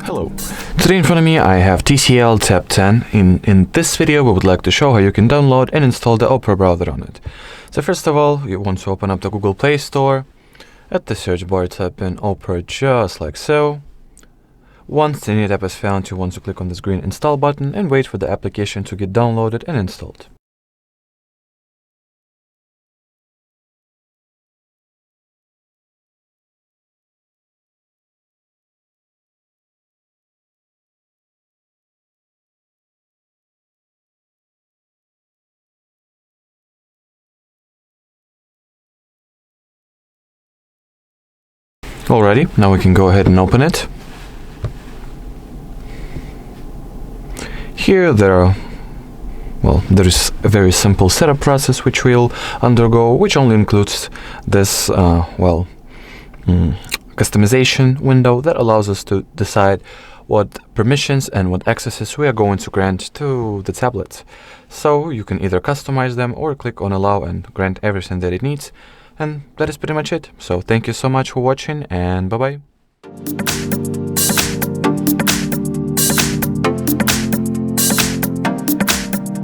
Hello. Today in front of me I have TCL TAB 10. In this video we would like to show how you can download and install the Opera browser on it. So first of all, you want to open up the Google Play Store. At the search bar type in Opera just like so. Once the new app is found, you want to click on this green install button and wait for the application to get downloaded and installed. Alrighty, now we can go ahead and open it. Here there is a very simple setup process which we'll undergo, which only includes this customization window that allows us to decide what permissions and what accesses we are going to grant to the tablet. So you can either customize them or click on allow and grant everything that it needs. And that is pretty much it. So thank you so much for watching, and bye-bye.